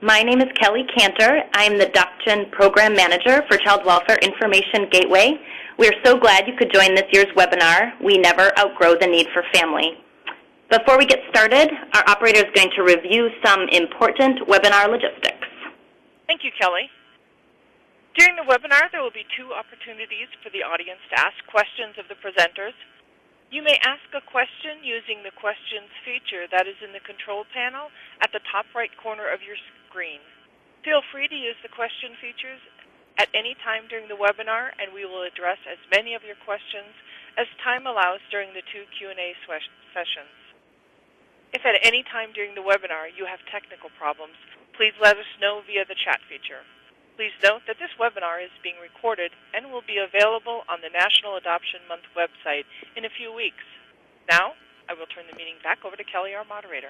My name is Kelly Cantor. I'm the Adoption Program Manager for Child Welfare Information Gateway. We're so glad you could join this year's webinar, We Never Outgrow the Need for Family. Before we get started, our operator is going to review some important webinar logistics. Thank you, Kelly. During the webinar, there will be 2 opportunities for the audience to ask questions of the presenters. You may ask a question using the Questions feature that is in the control panel at the top right corner of your screen. Feel free to use the question features at any time during the webinar, and we will address as many of your questions as time allows during the 2 Q&A sessions. If at any time during the webinar you have technical problems, please let us know via the chat feature. Please note that this webinar is being recorded and will be available on the National Adoption Month website in a few weeks. Now, I will turn the meeting back over to Kelly, our moderator.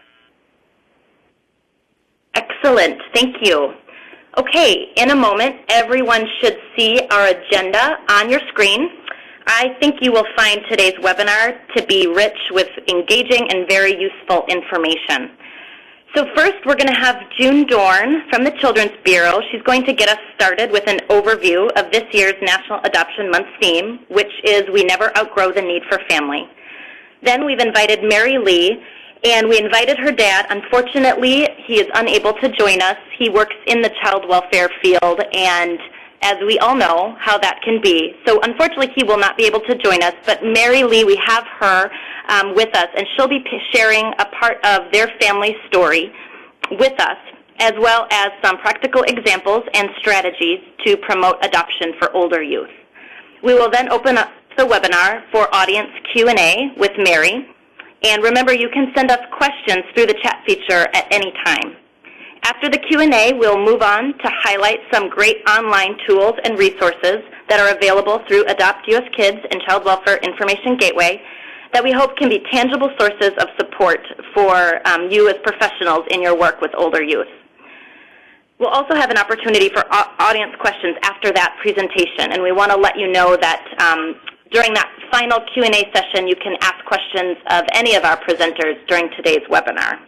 Excellent. Thank you. Okay, in a moment, everyone should see our agenda on your screen. I think you will find today's webinar to be rich with engaging and very useful information. So first, we're going to have June Dorn from the Children's Bureau. She's going to get us started with an overview of this year's National Adoption Month theme, which is We Never Outgrow the Need for Family. Then we've invited Mary Lee, and we invited her dad. Unfortunately, he is unable to join us. He works in the child welfare field, and as we all know how that can be. So unfortunately, he will not be able to join us, but Mary Lee, we have her with us, and she'll be sharing a part of their family story with us, as well as some practical examples and strategies to promote adoption for older youth. We will then open up the webinar for audience Q&A with Mary, and remember, you can send us questions through the chat feature at any time. After the Q&A, we'll move on to highlight some great online tools and resources that are available through AdoptUSKids and Child Welfare Information Gateway that we hope can be tangible sources of support for you as professionals in your work with older youth. We'll also have an opportunity for audience questions after that presentation, and we want to let you know that during that final Q&A session, you can ask questions of any of our presenters during today's webinar.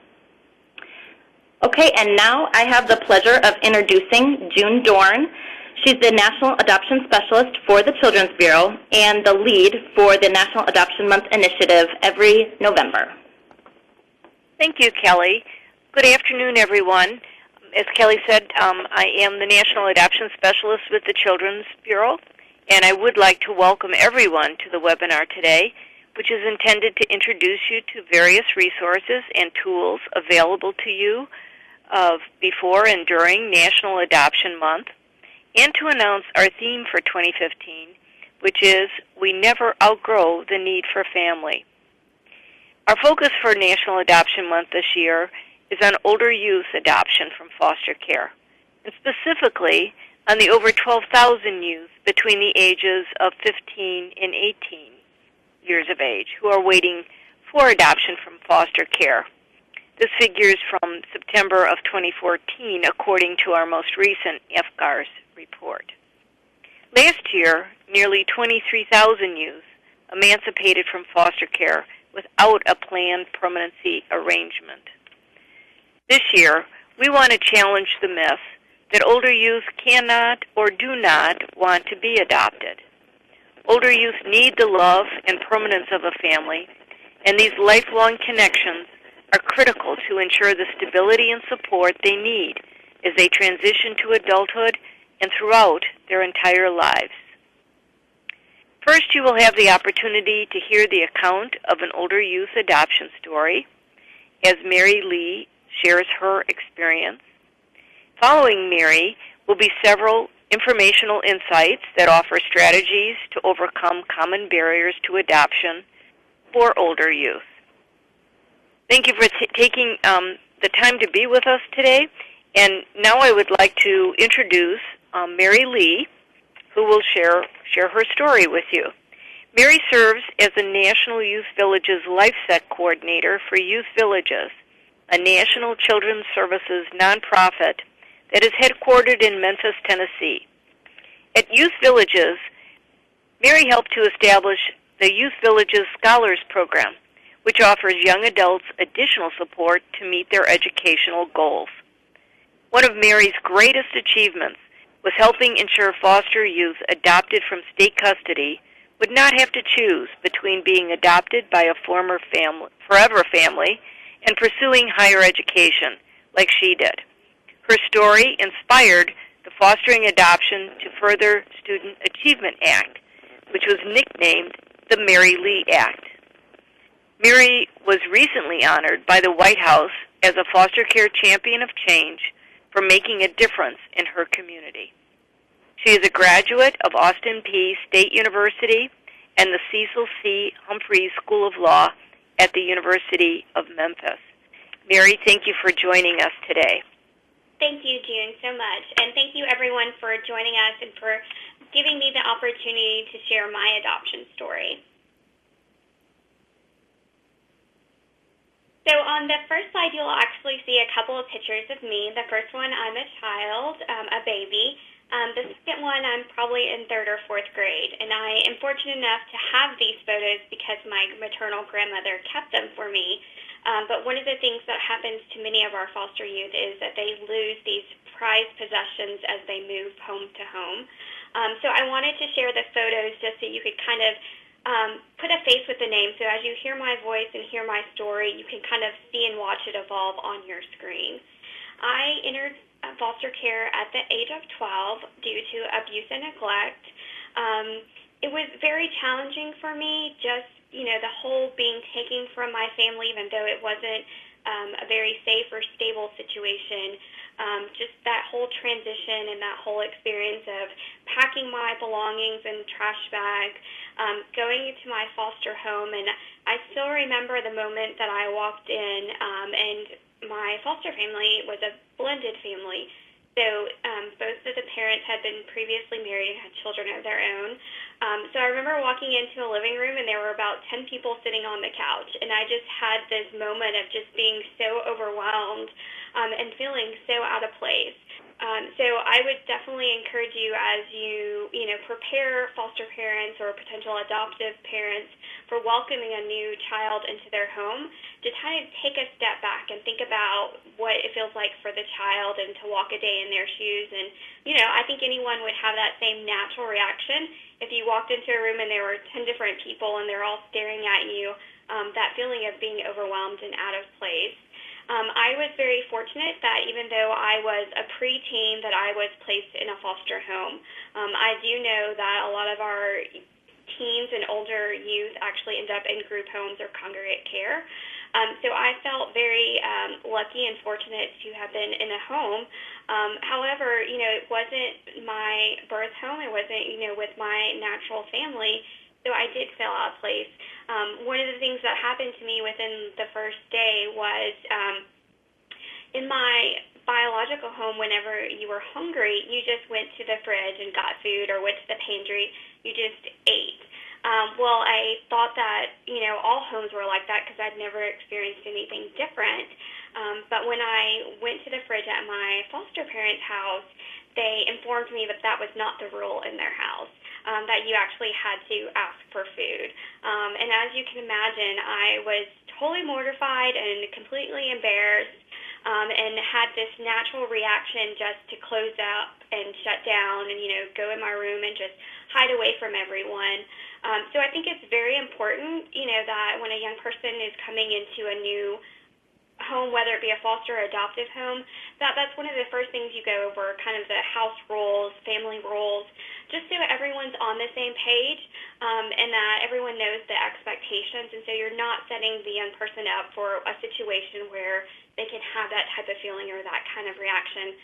Okay, and now I have the pleasure of introducing June Dorn. She's the National Adoption Specialist for the Children's Bureau and the lead for the National Adoption Month initiative every November. Thank you, Kelly. Good afternoon, everyone. As Kelly said, I am the National Adoption Specialist with the Children's Bureau, and I would like to welcome everyone to the webinar today, which is intended to introduce you to various resources and tools available to you before and during National Adoption Month, and to announce our theme for 2015, which is We Never Outgrow the Need for Family. Our focus for National Adoption Month this year is on older youth adoption from foster care, and specifically on the over 12,000 youth between the ages of 15 and 18 years of age who are waiting for adoption from foster care. This figure is from September of 2014, according to our most recent FGARS report. Last year, nearly 23,000 youth emancipated from foster care without a planned permanency arrangement. This year, we want to challenge the myth that older youth cannot or do not want to be adopted. Older youth need the love and permanence of a family, and these lifelong connections are critical to ensure the stability and support they need as they transition to adulthood and throughout their entire lives. First, you will have the opportunity to hear the account of an older youth adoption story as Mary Lee shares her experience. Following Mary will be several informational insights that offer strategies to overcome common barriers to adoption for older youth. Thank you for taking the time to be with us today. And now I would like to introduce Mary Lee, who will share her story with you. Mary serves as the National YVLifeSet Coordinator for Youth Villages, a national children's services nonprofit that is headquartered in Memphis, Tennessee. At Youth Villages, Mary helped to establish the Youth Villages Scholars Program, which offers young adults additional support to meet their educational goals. One of Mary's greatest achievements was helping ensure foster youth adopted from state custody would not have to choose between being adopted by a forever family and pursuing higher education like she did. Her story inspired the Fostering Adoption to Further Student Achievement Act, which was nicknamed the Mary Lee Act. Mary was recently honored by the White House as a foster care champion of change for making a difference in her community. She is a graduate of Austin Peay State University and the Cecil C. Humphreys School of Law at the University of Memphis. Mary, thank you for joining us today. Thank you, June, so much. And thank you, everyone, for joining us and for giving me the opportunity to share my adoption story. So on the first slide, you'll actually see a couple of pictures of me. The first one, I'm a child, a baby. The second one, I'm probably in 3rd or 4th grade. And I am fortunate enough to have these photos because my maternal grandmother kept them for me. But one of the things that happens to many of our foster youth is that they lose these prized possessions as they move home to home. So I wanted to share the photos just so you could kind of put a face with the name. So as you hear my voice and hear my story, you can kind of see and watch it evolve on your screen. I entered foster care at the age of 12 due to abuse and neglect. It was very challenging for me, just the whole being taken from my family, even though it wasn't a very safe or stable situation. Just that whole transition and that whole experience of packing my belongings in trash bag, going into my foster home, and I still remember the moment that I walked in, and my foster family was a blended family. So both of the parents had been previously married and had children of their own. So I remember walking into a living room, and there were about 10 people sitting on the couch, and I just had this moment of just being so overwhelmed and feeling so out of place. So I would definitely encourage you as you prepare foster parents or potential adoptive parents for welcoming a new child into their home to kind of take a step back and think about what it feels like for the child and to walk a day in their shoes. And, I think anyone would have that same natural reaction if you walked into a room and there were 10 different people and they're all staring at you, that feeling of being overwhelmed and out of place. I was very fortunate that even though I was a preteen, that I was placed in a foster home. I do know that a lot of our teens and older youth actually end up in group homes or congregate care. So I felt very lucky and fortunate to have been in a home. However, it wasn't my birth home. It wasn't, with my natural family. So I did feel out of place. One of the things that happened to me within the first day was in my biological home, whenever you were hungry, you just went to the fridge and got food or went to the pantry. You just ate. Well, I thought that, all homes were like that because I'd never experienced anything different. But when I went to the fridge at my foster parents' house, they informed me that that was not the rule in their house, that you actually had to ask for food. And as you can imagine, I was totally mortified and completely embarrassed, and had this natural reaction just to close up and shut down and, go in my room and just hide away from everyone. So I think it's very important, that when a young person is coming into a new home, whether it be a foster or adoptive home, that's one of the first things you go over, kind of the house rules, family rules, just so everyone's on the same page, and that everyone knows the expectations, and so you're not setting the young person up for a situation where they can have that type of feeling or that kind of reaction,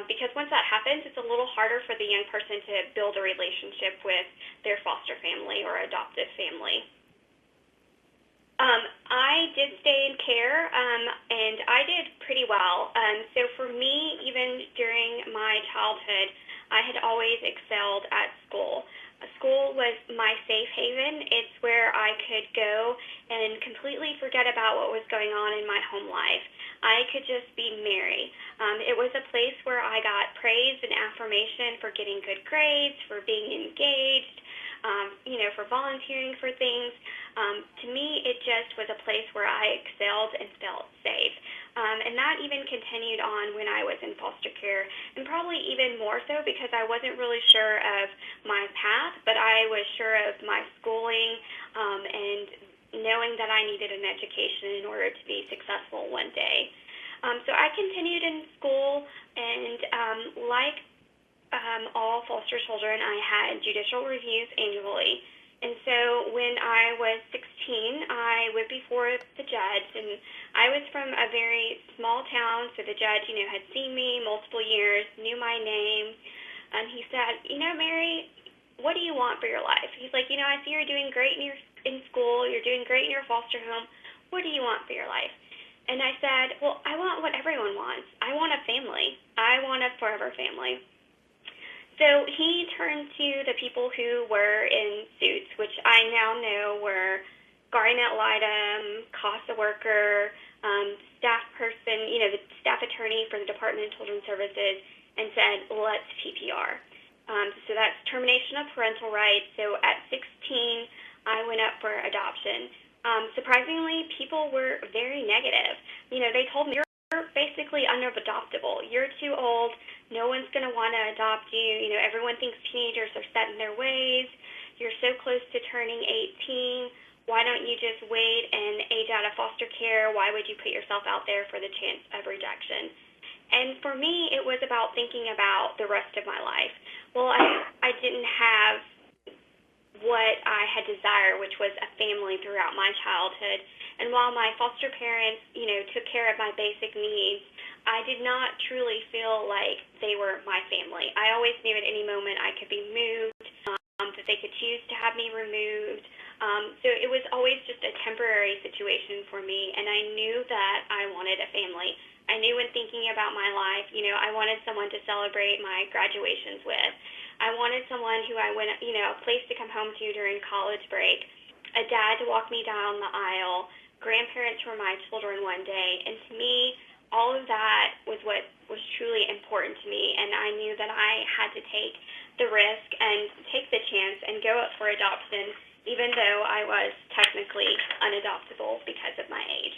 because once that happens, it's a little harder for the young person to build a relationship with their foster family or adoptive family. I did stay in care, and I did pretty well. So for me, even during my childhood, I had always excelled at school. School was my safe haven. It's where I could go and completely forget about what was going on in my home life. I could just be Mary. It was a place where I got praise and affirmation for getting good grades, for being engaged, for volunteering for things. To me, it just was a place where I excelled and felt safe. And that even continued on when I was in foster care, and probably even more so because I wasn't really sure of my path, but I was sure of my schooling and knowing that I needed an education in order to be successful one day. So I continued in school, and like all foster children, I had judicial reviews annually. And so when I was 16, I went before the judge, and I was from a very small town, so the judge, had seen me multiple years, knew my name, and he said, Mary, what do you want for your life? He's like, I see you're doing great in school, you're doing great in your foster home. What do you want for your life? And I said, well, I want what everyone wants. I want a family. I want a forever family. So he turned to the people who were in suits, which I now know were guardian ad litem, CASA worker, staff person, the staff attorney for the Department of Children's Services, and said, let's PPR. So that's termination of parental rights. So at 16, I went up for adoption. Surprisingly, people were very negative. They told me, you're basically unadoptable. You're too old. No one's going to want to adopt you. Everyone thinks teenagers are set in their ways. You're so close to turning 18. Why don't you just wait and age out of foster care? Why would you put yourself out there for the chance of rejection? And for me, it was about thinking about the rest of my life. Well, I didn't have what I had desired, which was a family throughout my childhood. And while my foster parents, took care of my basic needs, I did not truly feel like they were my family. I always knew at any moment I could be moved, that they could choose to have me removed. So it was always just a temporary situation for me, and I knew that I wanted a family. I knew when thinking about my life, I wanted someone to celebrate my graduations with. I wanted someone who I went, a place to come home to during college break, a dad to walk me down the aisle, grandparents for my children one day, and to me, all of that was what was truly important to me, and I knew that I had to take the risk and take the chance and go up for adoption, even though I was technically unadoptable because of my age.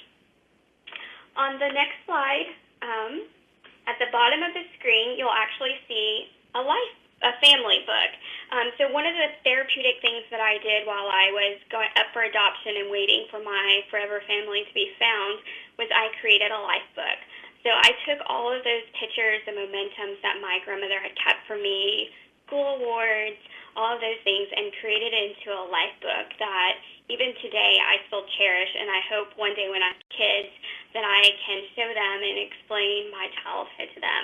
On the next slide, at the bottom of the screen, you'll actually see a family book. So one of the therapeutic things that I did while I was going up for adoption and waiting for my forever family to be found was I created a life book. So I took all of those pictures and mementos that my grandmother had kept for me, school awards, all of those things, and created it into a life book that even today I still cherish, and I hope one day when I have kids that I can show them and explain my childhood to them.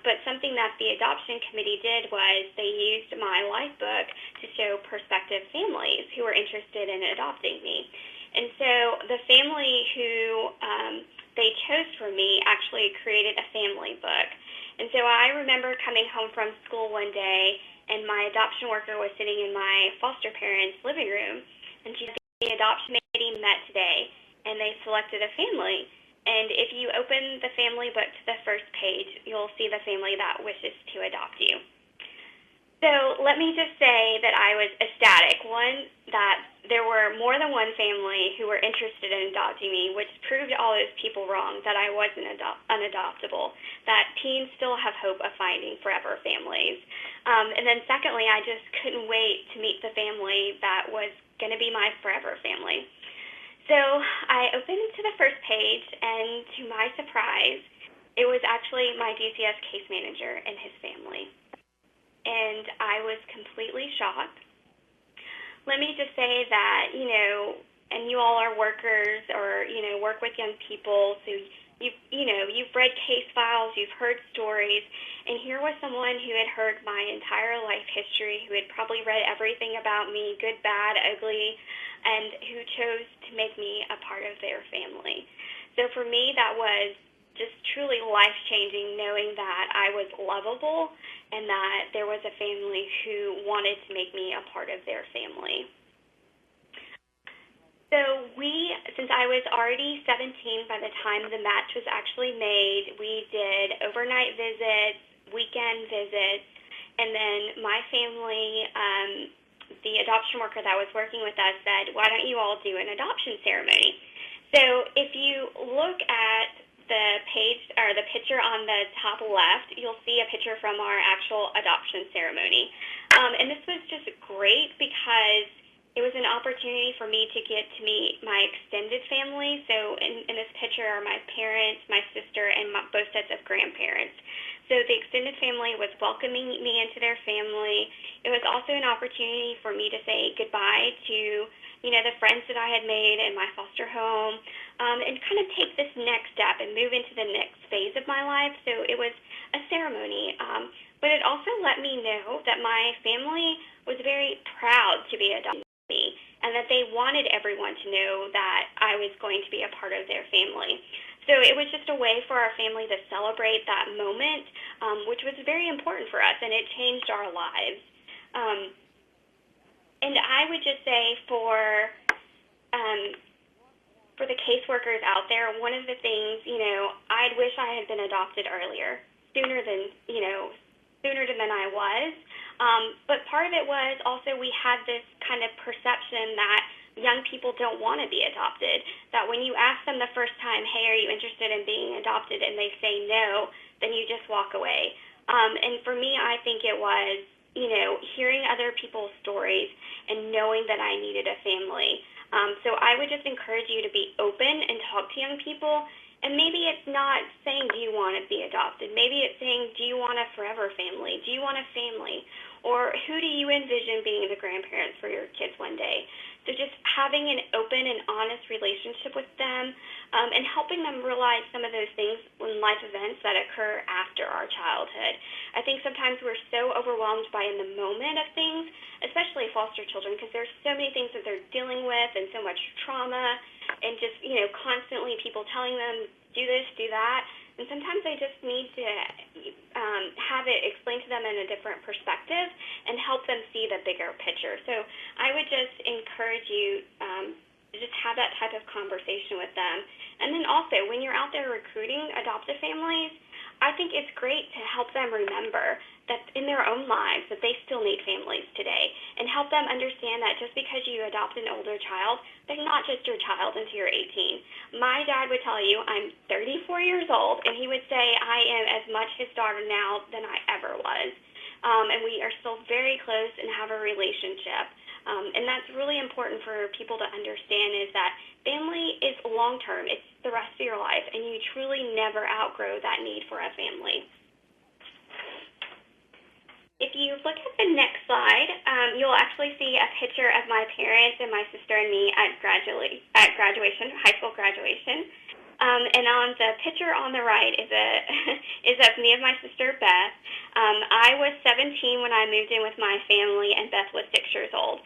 But something that the adoption committee did was they used my life book to show prospective families who were interested in adopting me. And so the family who they chose for me actually created a family book. And so I remember coming home from school one day, and my adoption worker was sitting in my foster parents' living room, and she said, the adoption committee met today, and they selected a family. And if you open the family book to the first page, you'll see the family that wishes to adopt you. So let me just say that I was ecstatic. One, that there were more than one family who were interested in adopting me, which proved all those people wrong, that I wasn't unadoptable, that teens still have hope of finding forever families. And then secondly, I just couldn't wait to meet the family that was going to be my forever family. So I opened to the first page, and to my surprise, it was actually my DCS case manager and his family. And I was completely shocked. Let me just say that, and you all are workers or, work with young people, so you've read case files, you've heard stories, and here was someone who had heard my entire life history, who had probably read everything about me, good, bad, ugly, and who chose to make me a part of their family. So for me, that was just truly life-changing, knowing that I was lovable and that there was a family who wanted to make me a part of their family. So since I was already 17 by the time the match was actually made, we did overnight visits, weekend visits, and then my family, the adoption worker that was working with us said, why don't you all do an adoption ceremony? So if you look at the page or the picture on the top left, you'll see a picture from our actual adoption ceremony. And this was just great because it was an opportunity for me to get to meet my extended family. So in this picture are my parents, my sister, and both sets of grandparents. So the extended family was welcoming me into their family. It was also an opportunity for me to say goodbye to, the friends that I had made in my foster home, and kind of take this next step and move into the next phase of my life. So it was a ceremony. But it also let me know that my family was very proud to be adopted me, and that they wanted everyone to know that I was going to be a part of their family. So it was just a way for our family to celebrate that moment, which was very important for us, and it changed our lives. And I would just say for the caseworkers out there, one of the things, I'd wish I had been adopted earlier, sooner than I was. But part of it was also we had this kind of perception that young people don't want to be adopted, that when you ask them the first time, hey, are you interested in being adopted, and they say no, then you just walk away. And for me, I think it was, hearing other people's stories and knowing that I needed a family. So I would just encourage you to be open and talk to young people. And maybe it's not saying, do you want to be adopted? Maybe it's saying, do you want a forever family? Do you want a family? Or who do you envision being the grandparents for your kids one day? So just having an open and honest relationship with them, and helping them realize some of those things in life events that occur after our childhood. I think sometimes we're so overwhelmed by in the moment of things, especially foster children, because there's so many things that they're dealing with and so much trauma and just, constantly people telling them, do this, do that. And sometimes they just need to have it explained to them in a different perspective and help them see the bigger picture. So I would just encourage you to just have that type of conversation with them. And then also, when you're out there recruiting adoptive families, I think it's great to help them remember that in their own lives that they still need families today, and help them understand that just because you adopt an older child, they're not just your child until you're 18. My dad would tell you, I'm 34 years old, and he would say I am as much his daughter now than I ever was. And we are still very close and have a relationship. And that's really important for people to understand, is that family is long-term. It's the rest of your life, and you truly never outgrow that need for a family. If you look at the next slide, you'll actually see a picture of my parents and my sister and me at graduation, high school graduation. And on the picture on the right is of me and my sister, Beth. I was 17 when I moved in with my family, and Beth was 6 years old.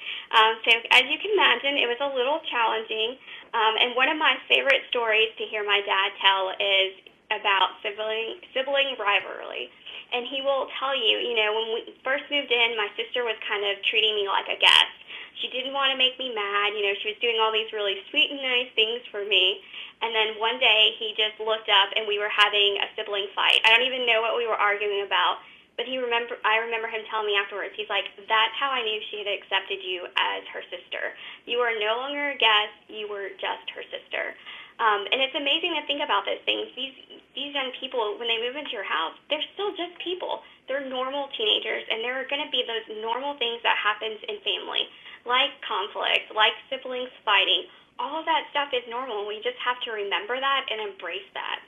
So as you can imagine, it was a little challenging. And one of my favorite stories to hear my dad tell is about sibling rivalry. And he will tell you, when we first moved in, my sister was kind of treating me like a guest. She didn't want to make me mad. She was doing all these really sweet and nice things for me. And then one day he just looked up and we were having a sibling fight. I don't even know what we were arguing about, but I remember him telling me afterwards, he's like, that's how I knew she had accepted you as her sister. You are no longer a guest, you were just her sister. And it's amazing to think about those things. These young people, when they move into your house, they're still just people. They're normal teenagers, and there are going to be those normal things that happens in family, like conflict, like siblings fighting. All of that stuff is normal, and we just have to remember that and embrace that.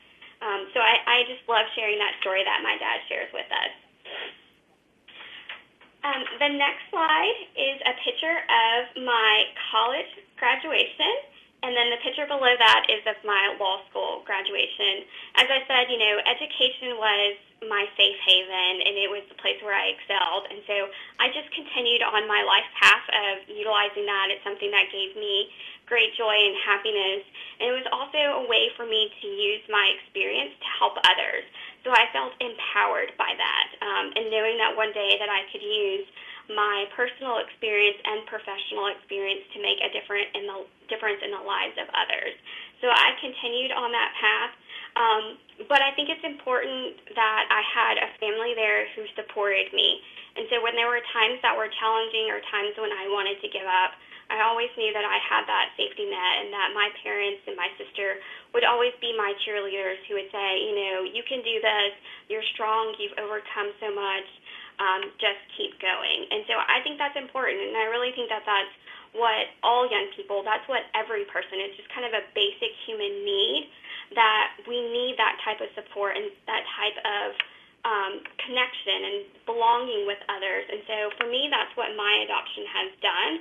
So I just love sharing that story that my dad shares with us. The next slide is a picture of my college graduation. And then the picture below that is of my law school graduation. As I said, education was my safe haven, and it was the place where I excelled. And so I just continued on my life path of utilizing that. It's something that gave me great joy and happiness. And it was also a way for me to use my experience to help others. So I felt empowered by that, and knowing that one day that I could use my personal experience and professional experience to make a difference in the lives of others. So I continued on that path, but I think it's important that I had a family there who supported me. And so when there were times that were challenging or times when I wanted to give up, I always knew that I had that safety net and that my parents and my sister would always be my cheerleaders who would say, you know, you can do this, you're strong, you've overcome so much, just keep going. And so I think that's important, and I really think that that's what all young people, that's what every person, it's just kind of a basic human need, that we need that type of support and that type of connection and belonging with others. And so for me, that's what my adoption has done.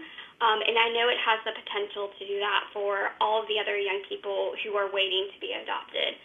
And I know it has the potential to do that for all of the other young people who are waiting to be adopted.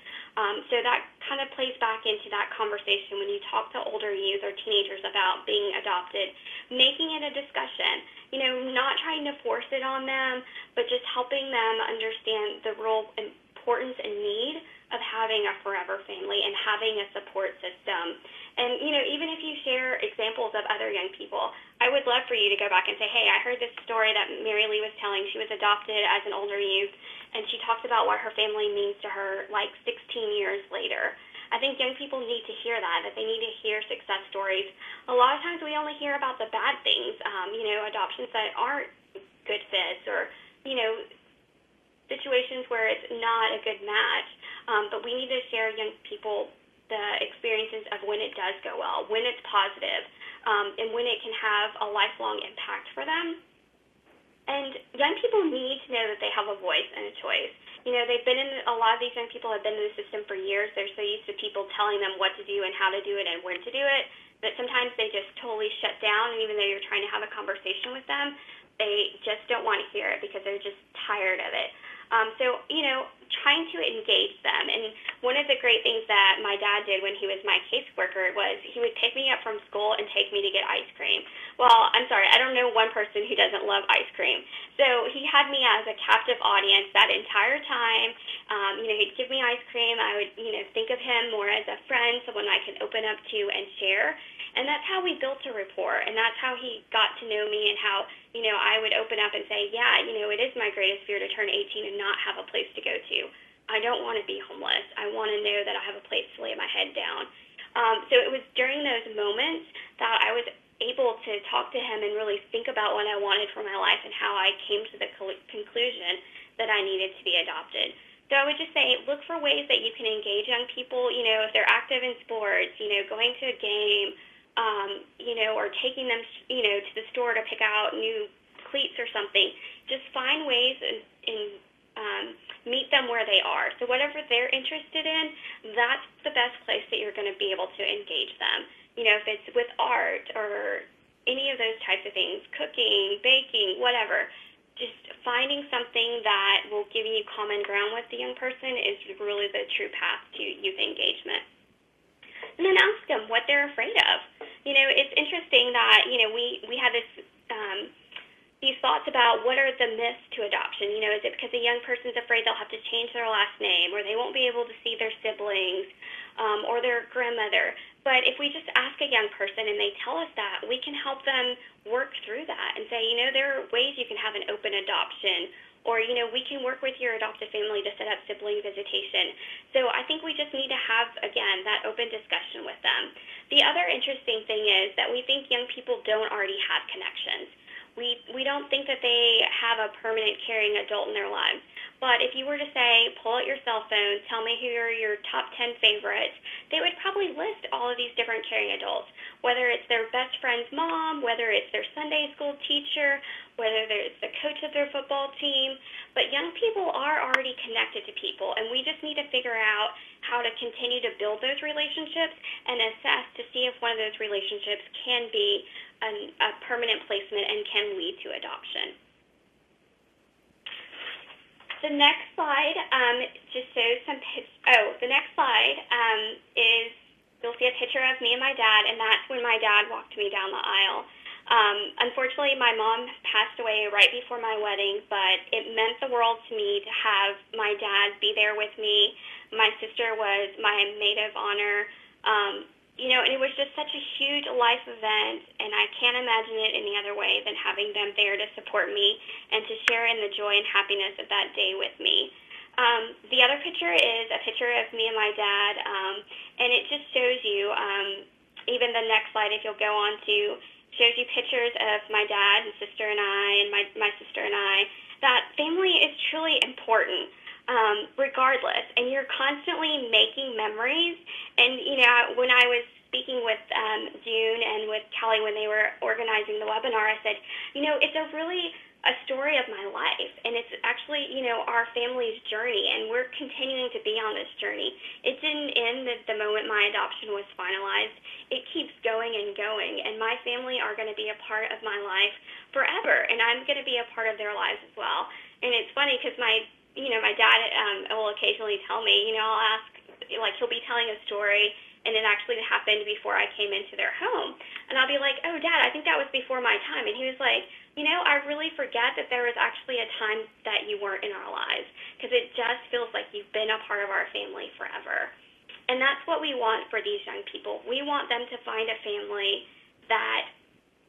So that kind of plays back into that conversation when you talk to older youth or teenagers about being adopted, making it a discussion, you know, not trying to force it on them, but just helping them understand the real importance and need of having a forever family and having a support system. And, you know, even if you share examples of other young people, I would love for you to go back and say, hey, I heard this story that Mary Lee was telling. She was adopted as an older youth, and she talked about what her family means to her like 16 years later. I think young people need to hear that they need to hear success stories. A lot of times we only hear about the bad things, you know, adoptions that aren't good fits or, you know, situations where it's not a good match. But we need to share young people the experiences of when it does go well, when it's positive, and when it can have a lifelong impact for them. And young people need to know that they have a voice and a choice. You know, a lot of these young people have been in the system for years. They're so used to people telling them what to do and how to do it and when to do it that sometimes they just totally shut down, and even though you're trying to have a conversation with them, they just don't want to hear it because they're just tired of it. So, you know, trying to engage them. And one of the great things that my dad did when he was my caseworker was he would pick me up from school and take me to get ice cream. Well, I'm sorry, I don't know one person who doesn't love ice cream. So he had me as a captive audience that entire time. You know, he'd give me ice cream. I would, you know, think of him more as a friend, someone I could open up to and share. And that's how we built a rapport, and that's how he got to know me and how, you know, I would open up and say, yeah, you know, it is my greatest fear to turn 18 and not have a place to go to. I don't want to be homeless. I want to know that I have a place to lay my head down. So it was during those moments that I was able to talk to him and really think about what I wanted for my life and how I came to the conclusion that I needed to be adopted. So I would just say, look for ways that you can engage young people, you know, if they're active in sports, you know, going to a game, you know, or taking them, you know, to the store to pick out new cleats or something. Just find ways and meet them where they are. So whatever they're interested in, that's the best place that you're going to be able to engage them. You know, if it's with art or any of those types of things, cooking, baking, whatever, just finding something that will give you common ground with the young person is really the true path to youth engagement. And then ask them what they're afraid of. You know, it's interesting that, you know, we have this these thoughts about what are the myths to adoption. You know, is it because a young person's afraid they'll have to change their last name, or they won't be able to see their siblings, or their grandmother? But if we just ask a young person and they tell us that, we can help them work through that and say, you know, there are ways you can have an open adoption, or, you know, we can work with your adoptive family to set up sibling visitation. So I think we just need to have, again, that open discussion with them. The other interesting thing is that we think young people don't already have connections. We don't think that they have a permanent caring adult in their lives. But if you were to say, pull out your cell phone, tell me who are your top 10 favorites, they would probably list all of these different caring adults, whether it's their best friend's mom, whether it's their Sunday school teacher, whether it's the coach of their football team. But young people are already connected to people, and we just need to figure out how to continue to build those relationships and assess to see if one of those relationships can be a permanent placement and can lead to adoption. The next slide just shows some the next slide is, you'll see a picture of me and my dad, and that's when my dad walked me down the aisle. Unfortunately, my mom passed away right before my wedding, but it meant the world to me to have my dad be there with me. My sister was my maid of honor. You know, and it was just such a huge life event, and I can't imagine it any other way than having them there to support me and to share in the joy and happiness of that day with me. The other picture is a picture of me and my dad, and it just shows you, even the next slide, if you'll go on to, shows you pictures of my dad and sister and I, and my sister and I, that family is truly important, regardless. And you're constantly making memories. And, you know, when I was speaking with June and with Kelly when they were organizing the webinar, I said, you know, it's a story of my life, and it's actually, you know, our family's journey, and we're continuing to be on this journey. It didn't end the moment my adoption was finalized. It keeps going and going, and my family are going to be a part of my life forever, and I'm going to be a part of their lives as well. And it's funny because my dad will occasionally tell me, you know, I'll ask, like, he'll be telling a story, and it actually happened before I came into their home. And I'll be like, oh, Dad, I think that was before my time. And he was like, you know, I really forget that there was actually a time that you weren't in our lives, because it just feels like you've been a part of our family forever. And that's what we want for these young people. We want them to find a family that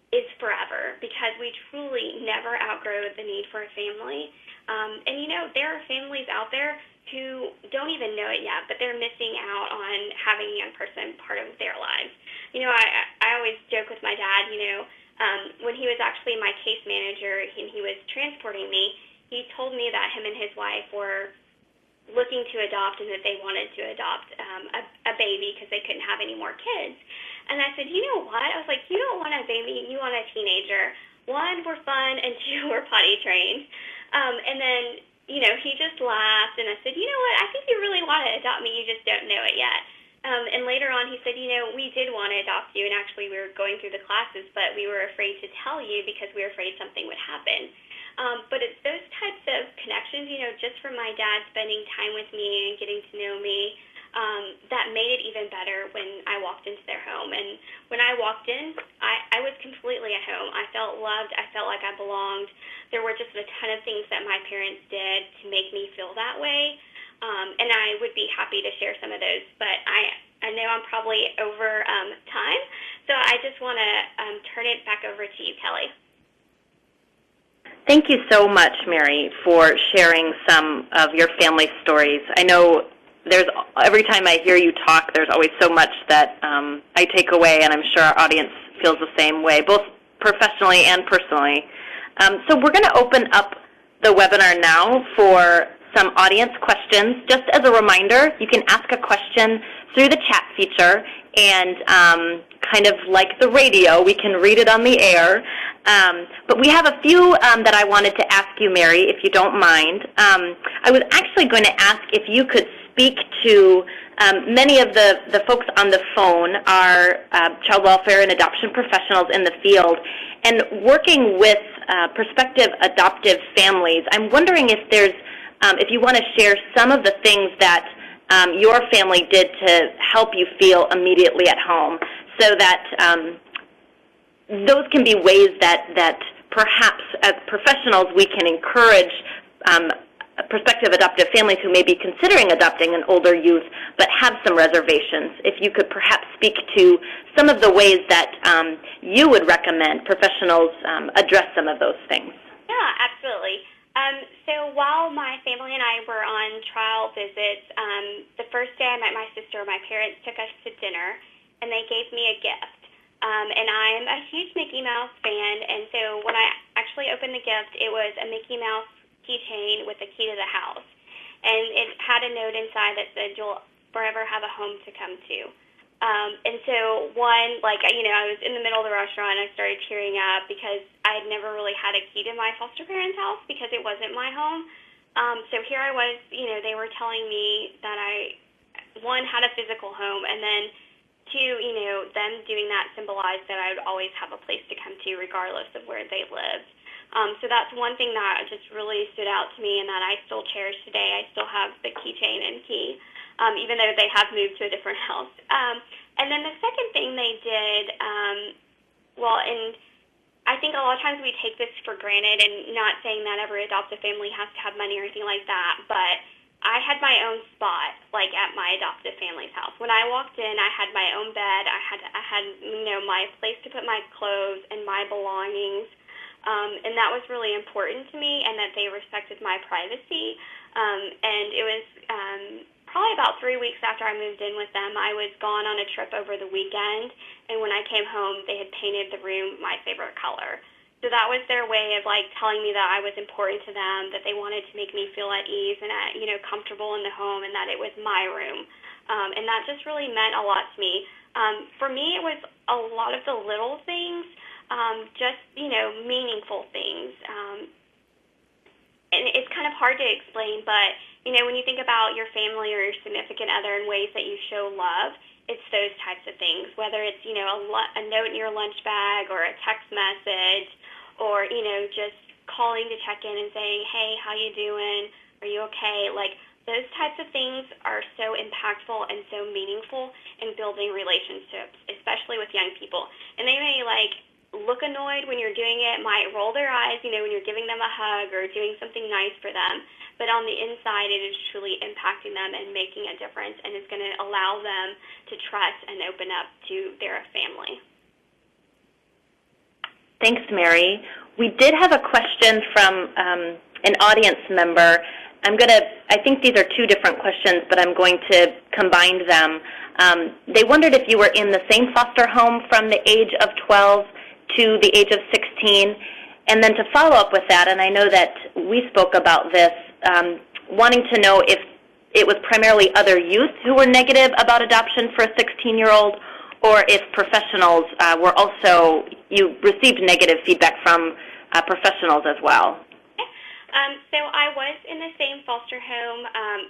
is forever, because we truly never outgrow the need for a family. And, you know, there are families out there who don't even know it yet, but they're missing out on having a young person part of their lives. You know, I always joke with my dad, you know, when he was actually my case manager and he was transporting me, he told me that him and his wife were looking to adopt and that they wanted to adopt a baby because they couldn't have any more kids. And I said, you know what? I was like, you don't want a baby, you want a teenager. One, we're fun, and two, we're potty trained. And then, you know, he just laughed, and I said, you know what, I think you really want to adopt me, you just don't know it yet. And later on he said, you know, we did want to adopt you, and actually we were going through the classes, but we were afraid to tell you because we were afraid something would happen. But it's those types of connections, you know, just from my dad spending time with me and getting to know me, that made it even better when I walked into their home. And when I walked in, I was completely at home. I felt loved. I felt like I belonged. There were just a ton of things that my parents did to make me feel that way. And I would be happy to share some of those. But I know I'm probably over time, so I just want to turn it back over to you, Kelly. Thank you so much, Mary, for sharing some of your family stories. I know every time I hear you talk, there's always so much that I take away, and I'm sure our audience feels the same way, both professionally and personally. So we're going to open up the webinar now for some audience questions. Just as a reminder, you can ask a question through the chat feature, and kind of like the radio, we can read it on the air. But we have a few that I wanted to ask you, Mary, if you don't mind. I was actually going to ask if you could speak to many of the folks on the phone are child welfare and adoption professionals in the field, and working with prospective adoptive families. I'm wondering if there's, if you want to share some of the things that your family did to help you feel immediately at home, so that those can be ways that perhaps as professionals we can encourage prospective adoptive families who may be considering adopting an older youth but have some reservations. If you could perhaps speak to some of the ways that you would recommend professionals address some of those things. Yeah, absolutely. So while my family and I were on trial visits, the first day I met my sister, my parents took us to dinner, and they gave me a gift. And I'm a huge Mickey Mouse fan, and so when I actually opened the gift, it was a Mickey Mouse keychain with the key to the house. And it had a note inside that said, "You'll forever have a home to come to." And so I was in the middle of the restaurant, and I started tearing up because I had never really had a key to my foster parents' house because it wasn't my home. So here I was, they were telling me that I, one, had a physical home, and then two, them doing that symbolized that I would always have a place to come to regardless of where they lived. So that's one thing that just really stood out to me and that I still cherish today. I still have the keychain and key, even though they have moved to a different house. And then the second thing they did, and I think a lot of times we take this for granted, and not saying that every adoptive family has to have money or anything like that, but I had my own spot, like at my adoptive family's house. When I walked in, I had my own bed. I had my place to put my clothes and my belongings, and that was really important to me, and that they respected my privacy. And it was probably about 3 weeks after I moved in with them, I was gone on a trip over the weekend, and when I came home, they had painted the room my favorite color. So that was their way of like telling me that I was important to them, that they wanted to make me feel at ease and comfortable in the home, and that it was my room. And that just really meant a lot to me. For me, it was a lot of the little things, just meaningful things. And it's kind of hard to explain, but when you think about your family or your significant other in ways that you show love, it's those types of things. Whether it's a note in your lunch bag or a text message, or just calling to check in and saying, hey, how you doing? Are you okay? Like, those types of things are so impactful and so meaningful in building relationships, especially with young people. And they may look annoyed when you're doing it, might roll their eyes, when you're giving them a hug or doing something nice for them. But on the inside, it is truly impacting them and making a difference, and it's going to allow them to trust and open up to their family. Thanks, Mary. We did have a question from an audience member. I think these are two different questions, but I'm going to combine them. They wondered if you were in the same foster home from the age of 12 to the age of 16. And then to follow up with that, and I know that we spoke about this, wanting to know if it was primarily other youth who were negative about adoption for a 16-year-old, or if professionals were also, you received negative feedback from professionals as well. So I was in the same foster home.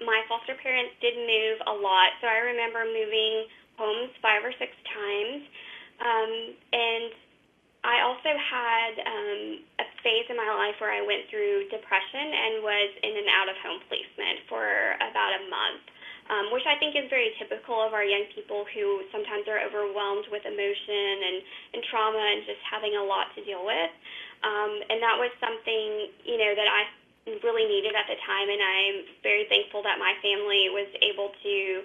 My foster parents did move a lot, so I remember moving homes 5 or 6 times. And I also had a phase in my life where I went through depression and was in an out-of-home placement for about a month. Which I think is very typical of our young people who sometimes are overwhelmed with emotion and trauma and just having a lot to deal with. And that was something, that I really needed at the time, and I'm very thankful that my family was able to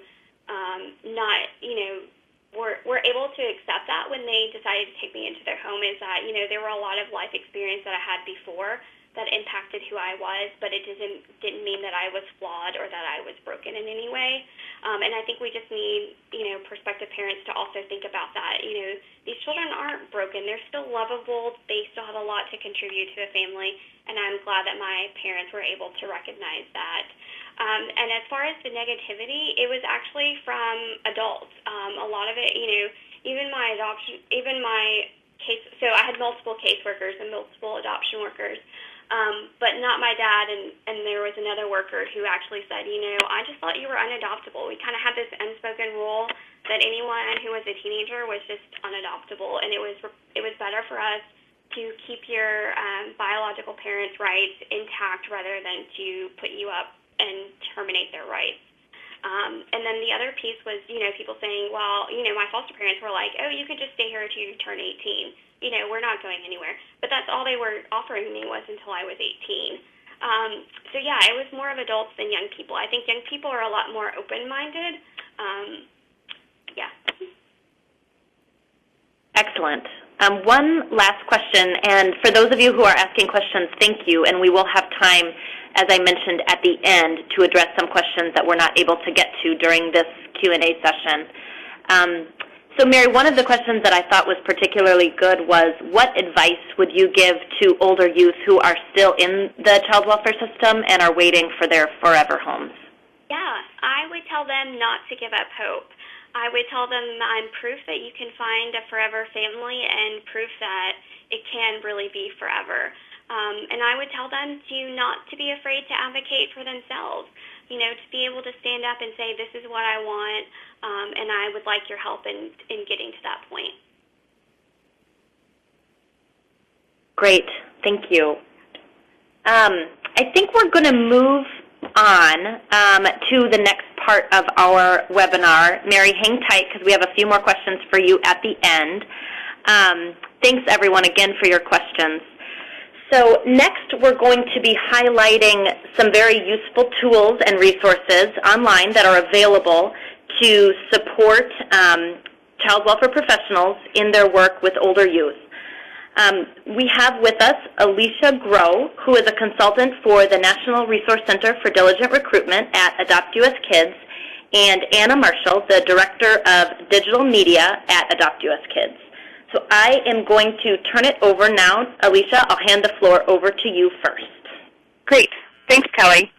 were able to accept that when they decided to take me into their home, is that, there were a lot of life experience that I had before that impacted who I was, but it didn't mean that I was flawed or that I was broken in any way. And I think we just need, prospective parents to also think about that. These children aren't broken. They're still lovable. They still have a lot to contribute to a family, and I'm glad that my parents were able to recognize that. And as far as the negativity, it was actually from adults. A lot of it, even my case, so I had multiple caseworkers and multiple adoption workers. But not my dad, and there was another worker who actually said, I just thought you were unadoptable. We kind of had this unspoken rule that anyone who was a teenager was just unadoptable, and it was better for us to keep your biological parents' rights intact rather than to put you up and terminate their rights. And then the other piece was, people saying, well, my foster parents were like, oh, you could just stay here until you turn 18. We're not going anywhere. But that's all they were offering me was until I was 18. So, yeah, it was more of adults than young people. I think young people are a lot more open-minded. Yeah. Excellent. One last question, and for those of you who are asking questions, thank you, and we will have time, as I mentioned at the end, to address some questions that we're not able to get to during this Q&A session. So, Mary, one of the questions that I thought was particularly good was, what advice would you give to older youth who are still in the child welfare system and are waiting for their forever homes? Yeah, I would tell them not to give up hope. I would tell them I'm proof that you can find a forever family and proof that it can really be forever. And I would tell them not to be afraid to advocate for themselves, to be able to stand up and say, this is what I want, and I would like your help in getting to that point. Great. Thank you. I think we're going to move on to the next part of our webinar. Mary, hang tight because we have a few more questions for you at the end. Thanks, everyone, again for your questions. So next, we're going to be highlighting some very useful tools and resources online that are available to support child welfare professionals in their work with older youth. We have with us Alicia Groh, who is a consultant for the National Resource Center for Diligent Recruitment at AdoptUSKids, and Anna Marshall, the Director of Digital Media at AdoptUSKids. So I am going to turn it over now. Alicia, I'll hand the floor over to you first. Great. Thanks, Kelly.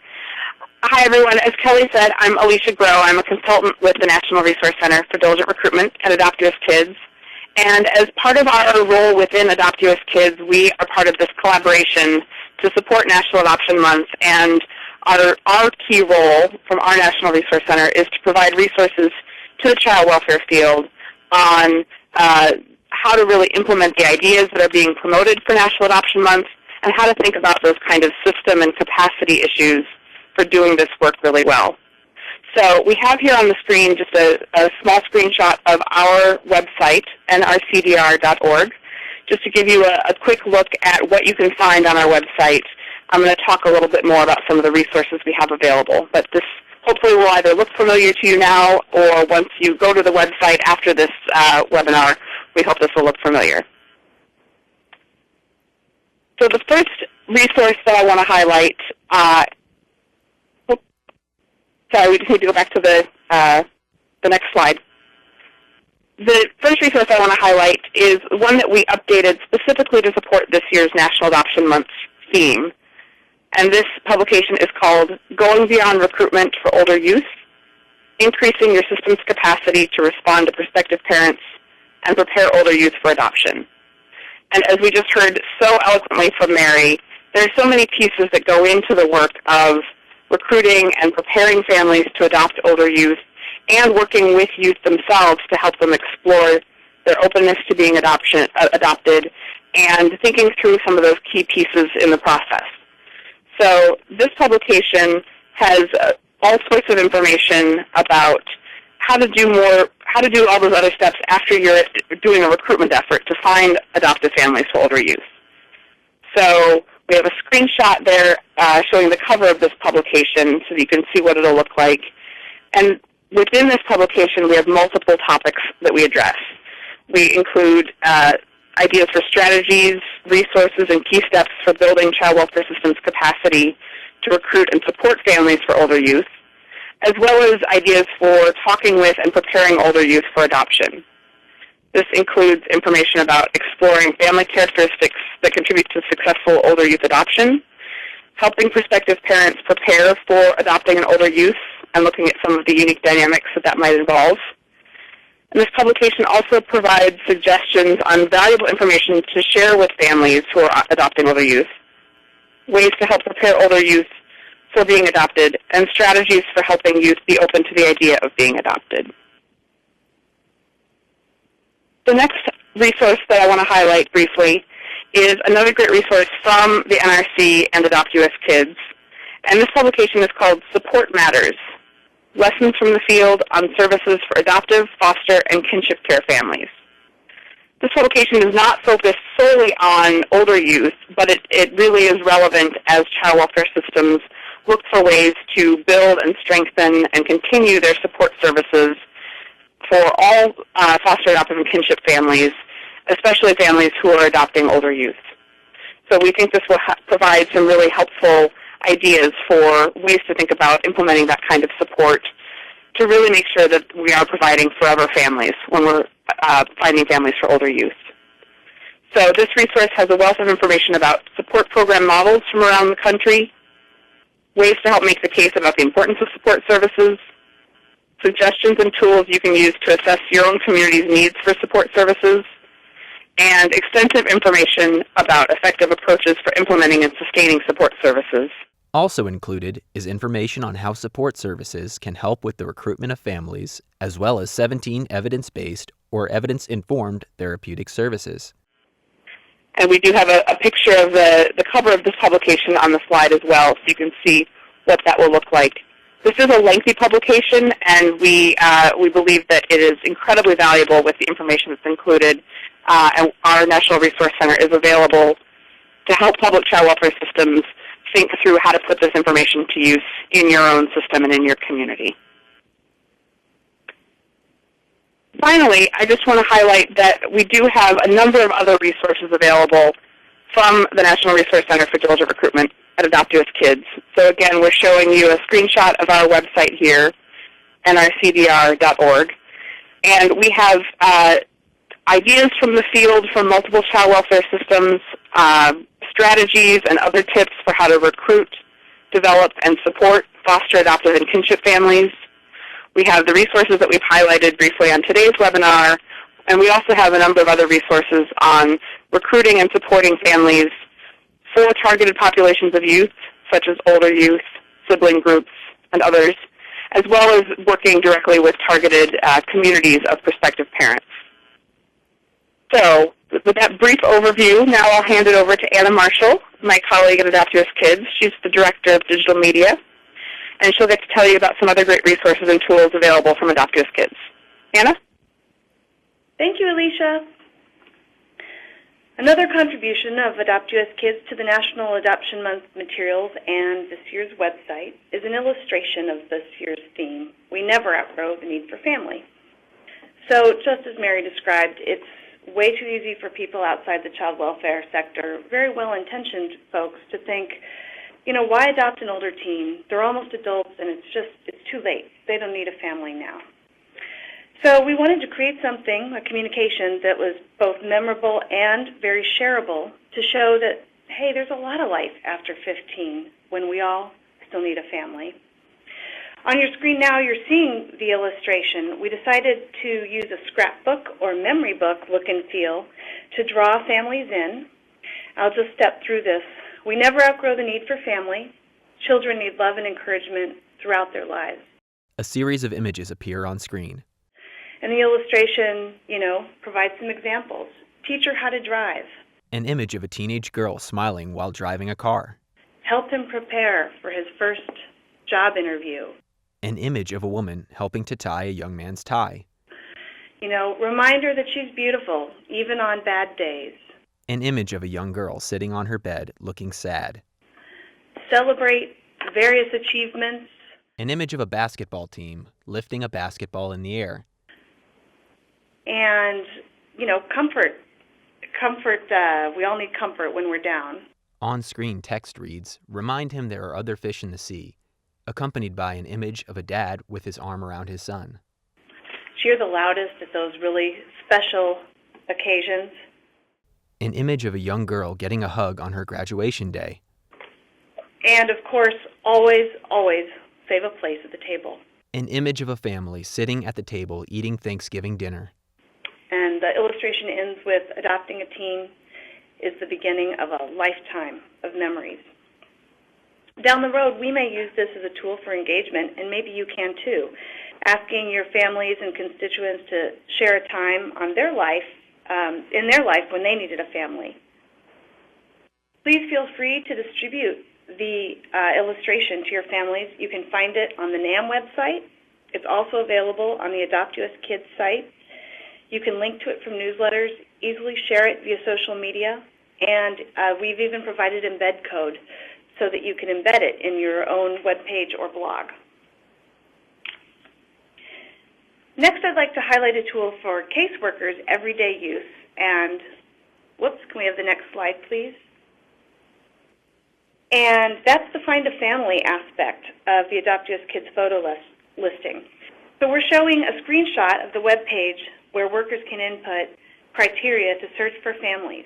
Hi, everyone. As Kelly said, I'm Alicia Groh. I'm a consultant with the National Resource Center for Diligent Recruitment at AdoptUSKids. And as part of our role within AdoptUSKids, we are part of this collaboration to support National Adoption Month. And our key role from our National Resource Center is to provide resources to the child welfare field on how to really implement the ideas that are being promoted for National Adoption Month and how to think about those kind of system and capacity issues for doing this work really well. So we have here on the screen just a small screenshot of our website, nrcdr.org. Just to give you a quick look at what you can find on our website, I'm going to talk a little bit more about some of the resources we have available. But this hopefully will either look familiar to you now, or once you go to the website after this webinar, we hope this will look familiar. So the first resource that I want to highlight, sorry, we just need to go back to the next slide. The first resource I want to highlight is one that we updated specifically to support this year's National Adoption Month theme. And this publication is called Going Beyond Recruitment for Older Youth, Increasing Your System's Capacity to Respond to Prospective Parents and Prepare Older Youth for Adoption. And as we just heard so eloquently from Mary, there are so many pieces that go into the work of recruiting and preparing families to adopt older youth and working with youth themselves to help them explore their openness to being adopted and thinking through some of those key pieces in the process. So this publication has all sorts of information about how to do all those other steps after you're doing a recruitment effort to find adoptive families for older youth. So we have a screenshot there showing the cover of this publication so that you can see what it'll look like. And within this publication, we have multiple topics that we address. We include ideas for strategies, resources, and key steps for building child welfare systems capacity to recruit and support families for older youth, as well as ideas for talking with and preparing older youth for adoption. This includes information about exploring family characteristics that contribute to successful older youth adoption, helping prospective parents prepare for adopting an older youth, and looking at some of the unique dynamics that might involve. And this publication also provides suggestions on valuable information to share with families who are adopting older youth, ways to help prepare older youth for being adopted, and strategies for helping youth be open to the idea of being adopted. The next resource that I want to highlight briefly is another great resource from the NRC and AdoptUSKids, and this publication is called Support Matters, Lessons from the Field on Services for Adoptive, Foster, and Kinship Care Families. This publication is not focused solely on older youth, but it really is relevant as child welfare systems look for ways to build and strengthen and continue their support services for all foster, adoptive, and kinship families, especially families who are adopting older youth. So we think this will provide some really helpful ideas for ways to think about implementing that kind of support to really make sure that we are providing forever families when we're finding families for older youth. So this resource has a wealth of information about support program models from around the country, ways to help make the case about the importance of support services, suggestions and tools you can use to assess your own community's needs for support services, and extensive information about effective approaches for implementing and sustaining support services. Also included is information on how support services can help with the recruitment of families, as well as 17 evidence-based or evidence-informed therapeutic services. And we do have a picture of the cover of this publication on the slide as well, so you can see what that will look like. This is a lengthy publication, and we believe that it is incredibly valuable with the information that's included, and our National Resource Center is available to help public child welfare systems think through how to put this information to use in your own system and in your community. Finally, I just want to highlight that we do have a number of other resources available from the National Resource Center for Diligent Recruitment at AdoptUSKids. So again, we're showing you a screenshot of our website here, nrcdr.org. And we have ideas from the field from multiple child welfare systems, strategies and other tips for how to recruit, develop, and support foster, adoptive, and kinship families. We have the resources that we've highlighted briefly on today's webinar, and we also have a number of other resources on recruiting and supporting families for targeted populations of youth, such as older youth, sibling groups, and others, as well as working directly with targeted communities of prospective parents. So with that brief overview, now I'll hand it over to Anna Marshall, my colleague at AdoptUSKids. She's the Director of Digital Media, and she'll get to tell you about some other great resources and tools available from AdoptUSKids. Anna? Thank you, Alicia. Another contribution of AdoptUSKids to the National Adoption Month materials and this year's website is an illustration of this year's theme, We Never Outgrow the Need for Family. So just as Mary described, it's way too easy for people outside the child welfare sector, very well-intentioned folks, to think, you know, why adopt an older teen? They're almost adults and it's too late. They don't need a family now. So we wanted to create something, a communication that was both memorable and very shareable to show that, hey, there's a lot of life after 15 when we all still need a family. On your screen now, you're seeing the illustration. We decided to use a scrapbook or memory book look and feel to draw families in. I'll just step through this. We never outgrow the need for family. Children need love and encouragement throughout their lives. A series of images appear on screen. And the illustration, provides some examples. Teach her how to drive. An image of a teenage girl smiling while driving a car. Help him prepare for his first job interview. An image of a woman helping to tie a young man's tie. Remind her that she's beautiful, even on bad days. An image of a young girl sitting on her bed looking sad. Celebrate various achievements. An image of a basketball team lifting a basketball in the air. And, comfort. Comfort, we all need comfort when we're down. On-screen text reads, "Remind him there are other fish in the sea," accompanied by an image of a dad with his arm around his son. Cheer the loudest at those really special occasions. An image of a young girl getting a hug on her graduation day. And, of course, always, always save a place at the table. An image of a family sitting at the table eating Thanksgiving dinner. And the illustration ends with adopting a teen is the beginning of a lifetime of memories. Down the road, we may use this as a tool for engagement, and maybe you can too, asking your families and constituents to share a time on their life, in their life when they needed a family. Please feel free to distribute the illustration to your families. You can find it on the NAM website. It's also available on the AdoptUSKids site. You can link to it from newsletters, easily share it via social media, and we've even provided embed code so that you can embed it in your own web page or blog. Next, I'd like to highlight a tool for caseworkers' everyday use. And, whoops, can we have the next slide, please? And that's the Find a Family aspect of the AdoptUSKids photo listing. So we're showing a screenshot of the web page where workers can input criteria to search for families.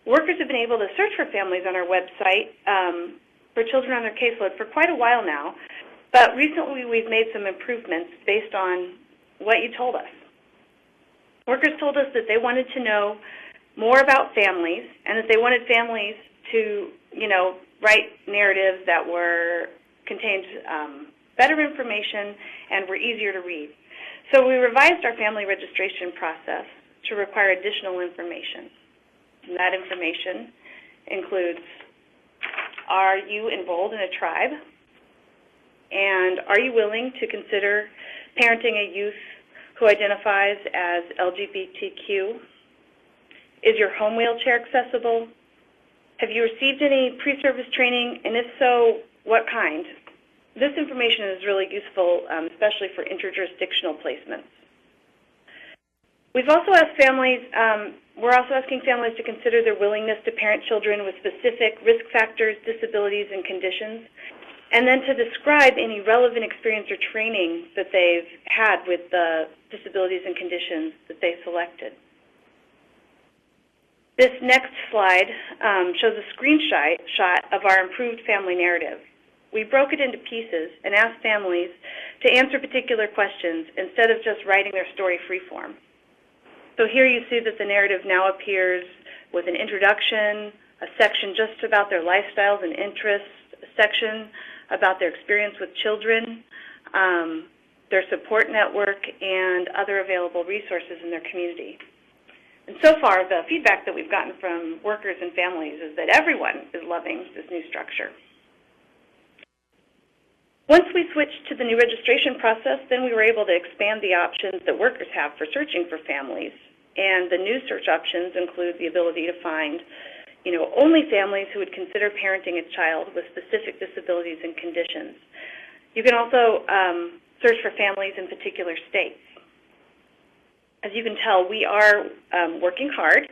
Workers have been able to search for families on our website for children on their caseload for quite a while now, but recently we've made some improvements based on what you told us. Workers told us that they wanted to know more about families and that they wanted families to, write narratives that contained better information and were easier to read. So we revised our family registration process to require additional information. And that information includes, are you enrolled in a tribe? And are you willing to consider parenting a youth who identifies as LGBTQ? Is your home wheelchair accessible? Have you received any pre-service training? And if so, what kind? This information is really useful, especially for interjurisdictional placements. We've also asked families, we're also asking families to consider their willingness to parent children with specific risk factors, disabilities, and conditions. and then to describe any relevant experience or training that they've had with the disabilities and conditions that they selected. This next slide shows a screenshot of our improved family narrative. We broke it into pieces and asked families to answer particular questions instead of just writing their story freeform. So here you see that the narrative now appears with an introduction, a section just about their lifestyles and interests, a section about their experience with children, their support network, and other available resources in their community. And so far, the feedback that we've gotten from workers and families is that everyone is loving this new structure. Once we switched to the new registration process, then we were able to expand the options that workers have for searching for families. And the new search options include the ability to find, only families who would consider parenting a child with specific disabilities and conditions. You can also search for families in particular states. As you can tell, we are working hard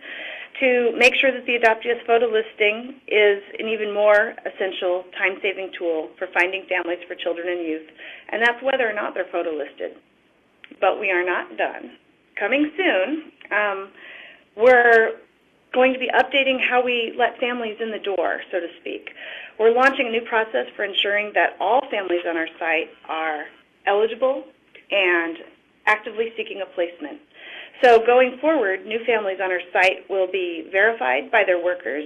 to make sure that the AdoptUS photo listing is an even more essential time-saving tool for finding families for children and youth, and that's whether or not they're photo listed. But we are not done. Coming soon, we're going to be updating how we let families in the door, so to speak. We're launching a new process for ensuring that all families on our site are eligible and actively seeking a placement. So going forward, new families on our site will be verified by their workers.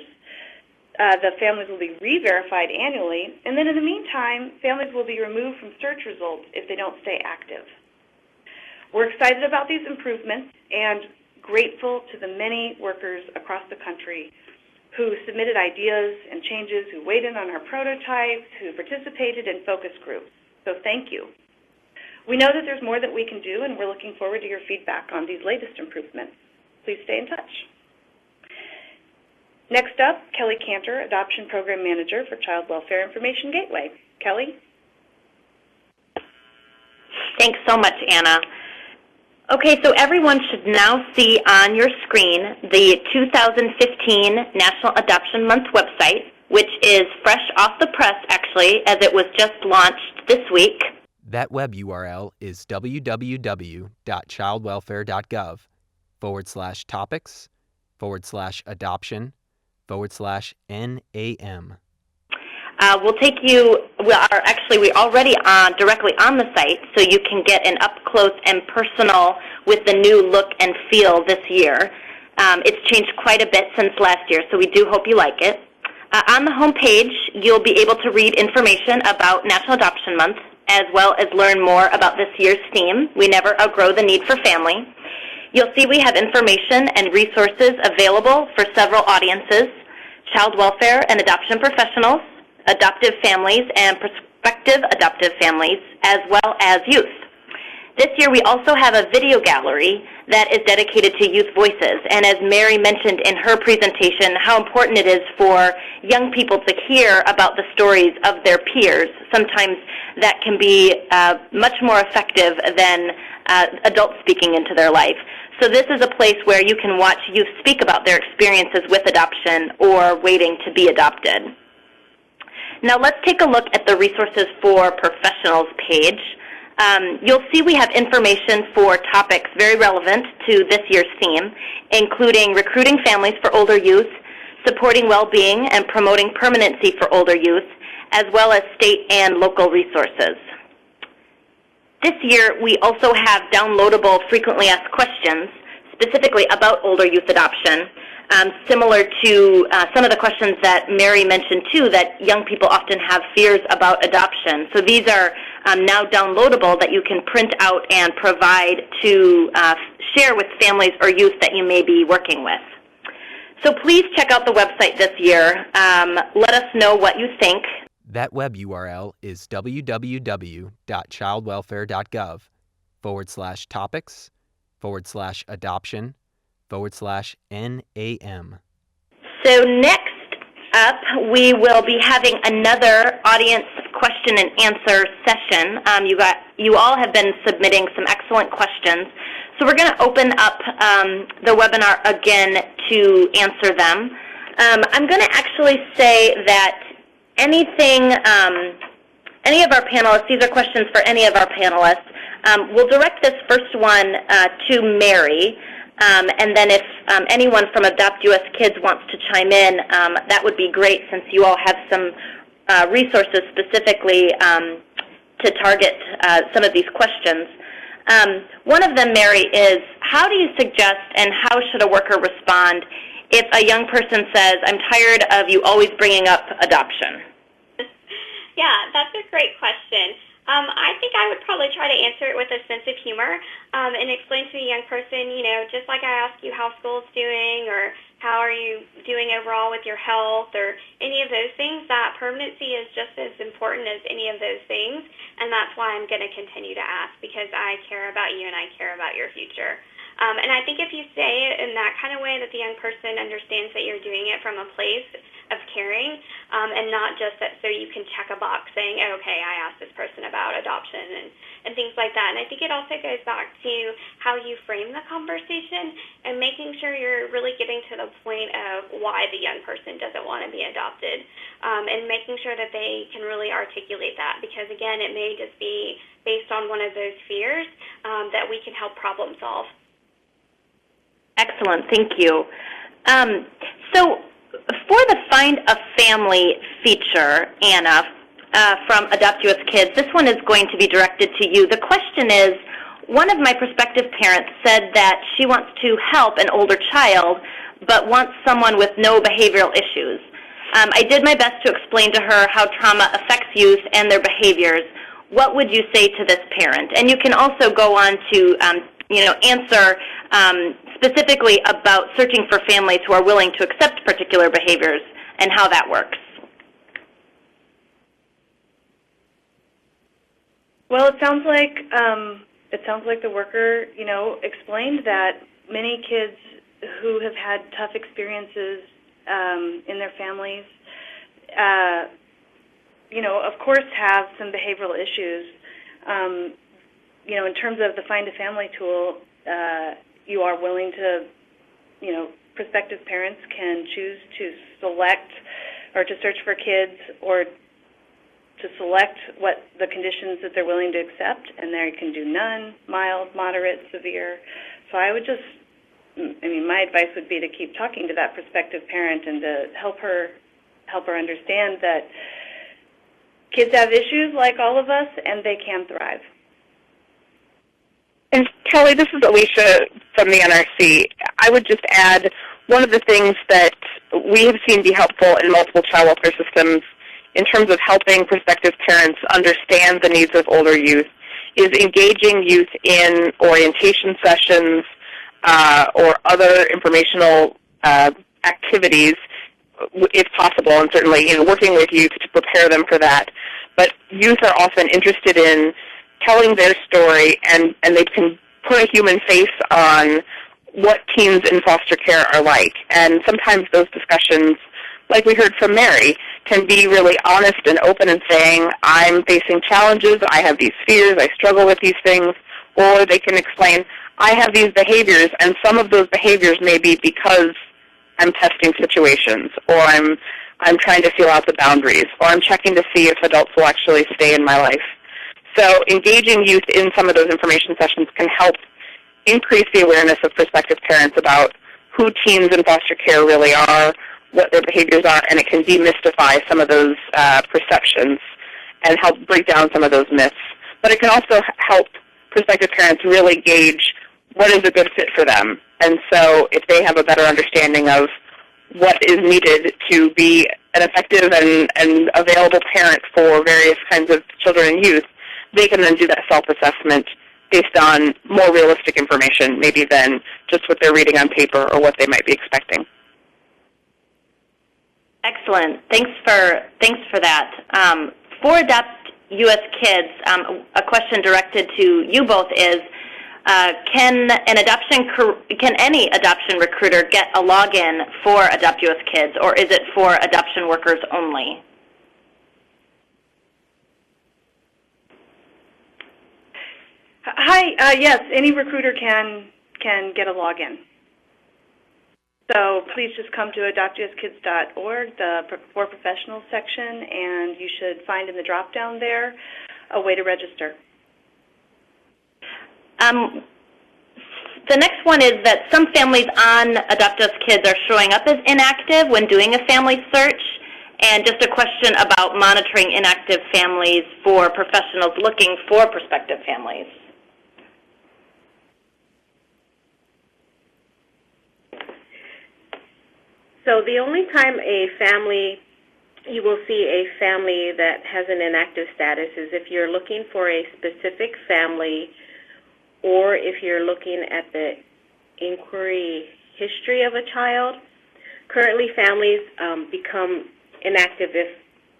The families will be re-verified annually. And then in the meantime, families will be removed from search results if they don't stay active. We're excited about these improvements and grateful to the many workers across the country who submitted ideas and changes, who weighed in on our prototypes, who participated in focus groups. So thank you. We know that there's more that we can do, and we're looking forward to your feedback on these latest improvements. Please stay in touch. Next up, Kelly Cantor, Adoption Program Manager for Child Welfare Information Gateway. Kelly? Thanks so much, Anna. Okay, so everyone should now see on your screen the 2015 National Adoption Month website, which is fresh off the press, actually, as it was just launched this week. That web URL is www.childwelfare.gov/topics/adoption/NAM. We'll take you, we're already directly on the site, so you can get an up-close and personal with the new look and feel this year. It's changed quite a bit since last year, so we do hope you like it. On the home page, you'll be able to read information about National Adoption Month, as well as learn more about this year's theme, We Never Outgrow the Need for Family. You'll see we have information and resources available for several audiences: child welfare and adoption professionals, adoptive families and prospective adoptive families, as well as youth. This year we also have a video gallery that is dedicated to youth voices, and as Mary mentioned in her presentation, how important it is for young people to hear about the stories of their peers. Sometimes that can be much more effective than adults speaking into their life. So this is a place where you can watch youth speak about their experiences with adoption or waiting to be adopted. Now let's take a look at the Resources for Professionals page. You'll see we have information for topics very relevant to this year's theme, including recruiting families for older youth, supporting well-being and promoting permanency for older youth, as well as state and local resources. This year, we also have downloadable frequently asked questions, specifically about older youth adoption, similar to some of the questions that Mary mentioned too, that young people often have fears about adoption. So these are now downloadable that you can print out and provide to share with families or youth that you may be working with. So please check out the website this year. Let us know what you think. That web URL is www.childwelfare.gov/topics/adoption/NAM. So next up, we will be having another audience question and answer session. You all have been submitting some excellent questions. So we're going to open up the webinar again to answer them. I'm going to actually say that anything any of our panelists, these are questions for any of our panelists. We'll direct this first one to Mary, and then if anyone from AdoptUSKids wants to chime in, that would be great since you all have some resources specifically to target some of these questions. One of them, Mary, is how do you suggest and how should a worker respond if a young person says, I'm tired of you always bringing up adoption? Yeah, that's a great question. I think I would probably try to answer it with a sense of humor and explain to the young person, you know, just like I ask you how school's doing or how are you doing overall with your health or any of those things, that permanency is just as important as any of those things, and that's why I'm going to continue to ask, because I care about you and I care about your future. And I think if you say it in that kind of way that the young person understands that you're doing it from a place of caring and not just that so you can check a box saying, oh, okay, I asked this person about adoption and things like that. And I think it also goes back to how you frame the conversation and making sure you're really getting to the point of why the young person doesn't want to be adopted and making sure that they can really articulate that, because, again, it may just be based on one of those fears that we can help problem solve. Excellent, thank you. So for the Find a Family feature, Anna, from AdoptUSKids, this one is going to be directed to you. The question is, one of my prospective parents said that she wants to help an older child but wants someone with no behavioral issues. I did my best to explain to her how trauma affects youth and their behaviors. What would you say to this parent? And you can also go on to answer specifically about searching for families who are willing to accept particular behaviors and how that works. Well, it sounds like the worker, explained that many kids who have had tough experiences in their families, of course, have some behavioral issues. In terms of the Find a Family tool, you are willing to, prospective parents can choose to select or to search for kids or to select what the conditions that they're willing to accept, and they can do none, mild, moderate, severe. So I would just, my advice would be to keep talking to that prospective parent and to help her understand that kids have issues like all of us, and they can thrive. And Kelly, this is Alicia from the NRC. I would just add one of the things that we have seen be helpful in multiple child welfare systems in terms of helping prospective parents understand the needs of older youth is engaging youth in orientation sessions or other informational activities, if possible, and certainly working with youth to prepare them for that. But youth are often interested in telling their story, and they can put a human face on what teens in foster care are like. And sometimes those discussions, like we heard from Mary, can be really honest and open and saying, I'm facing challenges, I have these fears, I struggle with these things, or they can explain, I have these behaviors, and some of those behaviors may be because I'm testing situations, or I'm trying to feel out the boundaries, or I'm checking to see if adults will actually stay in my life. So engaging youth in some of those information sessions can help increase the awareness of prospective parents about who teens in foster care really are, what their behaviors are, and it can demystify some of those perceptions and help break down some of those myths. But it can also help prospective parents really gauge what is a good fit for them. And so if they have a better understanding of what is needed to be an effective and available parent for various kinds of children and youth, they can then do that self-assessment based on more realistic information, maybe than just what they're reading on paper or what they might be expecting. Excellent. Thanks for that. For AdoptUSKids, a question directed to you both is, can any adoption recruiter get a login for AdoptUSKids, or is it for adoption workers only? Hi. Yes, any recruiter can get a login. So please just come to AdoptUSKids.org, the For Professionals section, and you should find in the drop-down there a way to register. The next one is that some families on AdoptUSKids are showing up as inactive when doing a family search, and just a question about monitoring inactive families for professionals looking for prospective families. So the only time you will see a family that has an inactive status is if you're looking for a specific family, or if you're looking at the inquiry history of a child. Currently, families become inactive if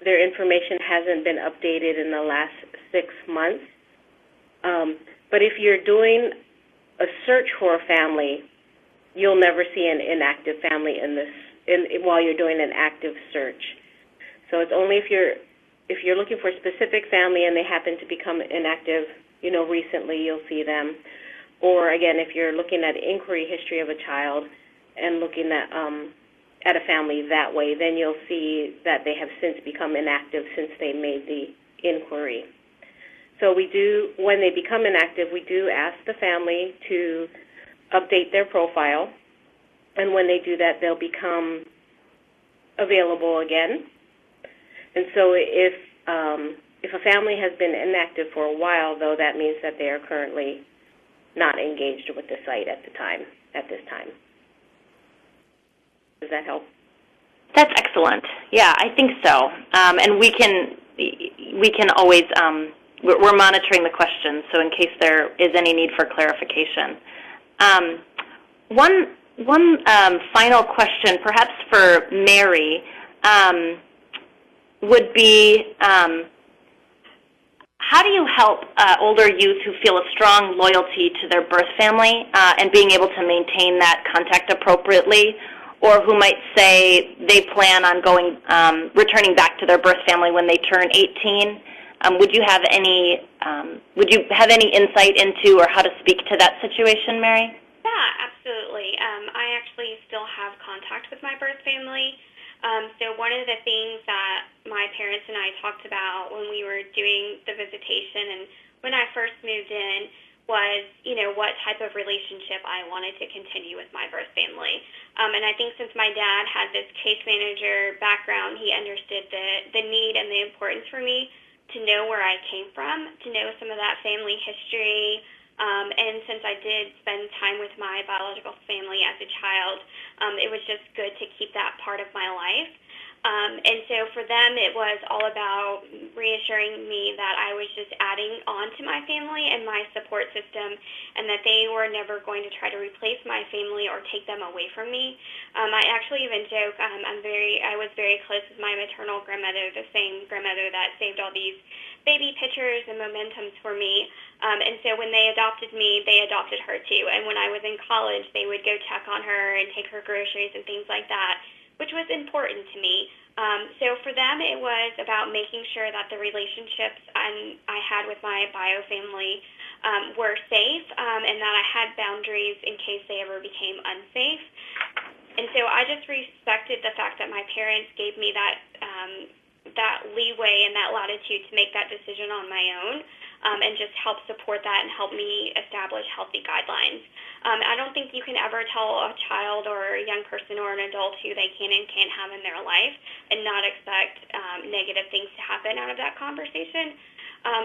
their information hasn't been updated in the last 6 months. But if you're doing a search for a family, you'll never see an inactive family while you're doing an active search. So it's only if you're looking for a specific family and they happen to become inactive, recently, you'll see them. Or again, if you're looking at inquiry history of a child and looking at a family that way, then you'll see that they have since become inactive since they made the inquiry. So when they become inactive, we do ask the family to update their profile, and when they do that, they'll become available again. And so if a family has been inactive for a while, though, that means that they are currently not engaged with the site at this time. Does that help? That's excellent. Yeah, I think so. And we can always, we're monitoring the questions, so in case there is any need for clarification. One final question, perhaps for Mary, would be, how do you help older youth who feel a strong loyalty to their birth family and being able to maintain that contact appropriately, or who might say they plan on returning back to their birth family when they turn 18? Would you have any insight into or how to speak to that situation, Mary? Yeah, absolutely. I actually still have contact with my birth family. So one of the things that my parents and I talked about when we were doing the visitation and when I first moved in was, what type of relationship I wanted to continue with my birth family. And I think since my dad had this case manager background, he understood the need and the importance for me to know where I came from, to know some of that family history. And since I did spend time with my biological family as a child, it was just good to keep that part of my life. And so for them, it was all about reassuring me that I was just adding on to my family and my support system, and that they were never going to try to replace my family or take them away from me. I actually even joke I was very close with my maternal grandmother, the same grandmother that saved all these baby pictures and mementos for me. And so when they adopted me, they adopted her too. And when I was in college, they would go check on her and take her groceries and things like that, which was important to me. So for them, it was about making sure that the relationships I had with my bio family were safe, and that I had boundaries in case they ever became unsafe. And so I just respected the fact that my parents gave me that leeway and that latitude to make that decision on my own, and just help support that and help me establish healthy guidelines. I don't think you can ever tell a child or a young person or an adult who they can and can't have in their life and not expect negative things to happen out of that conversation.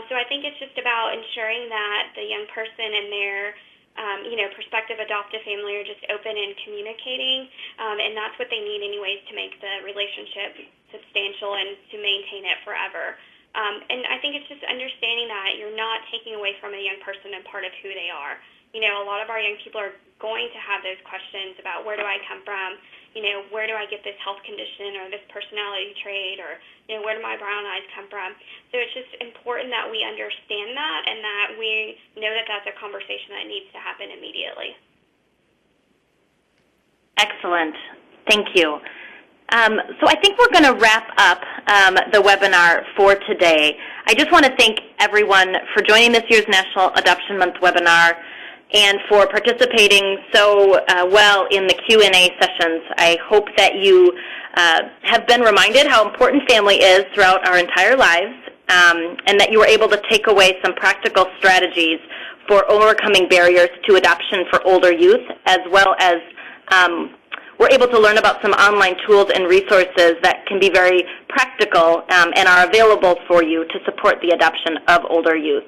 So I think it's just about ensuring that the young person and their prospective adoptive family are just open and communicating, and that's what they need anyways to make the relationship substantial and to maintain it forever. And I think it's just understanding that you're not taking away from a young person and part of who they are. A lot of our young people are going to have those questions about where do I come from, where do I get this health condition or this personality trait, or, where do my brown eyes come from? So it's just important that we understand that and that we know that that's a conversation that needs to happen immediately. Excellent. Thank you. So I think we're going to wrap up the webinar for today. I just want to thank everyone for joining this year's National Adoption Month webinar. and for participating so well in the Q&A sessions. I hope that you have been reminded how important family is throughout our entire lives, and that you were able to take away some practical strategies for overcoming barriers to adoption for older youth, as well as we're able to learn about some online tools and resources that can be very practical and are available for you to support the adoption of older youth.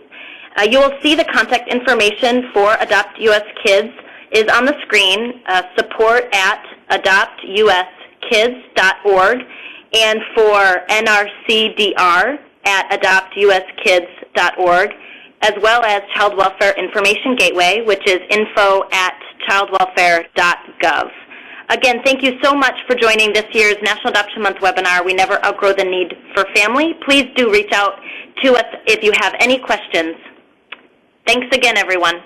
You will see the contact information for AdoptUSKids is on the screen, support@AdoptUSKids.org, and for NRCDR@AdoptUSKids.org, as well as Child Welfare Information Gateway, which is info@childwelfare.gov. Again, thank you so much for joining this year's National Adoption Month webinar, We Never Outgrow the Need for Family. Please do reach out to us if you have any questions. Thanks again, everyone.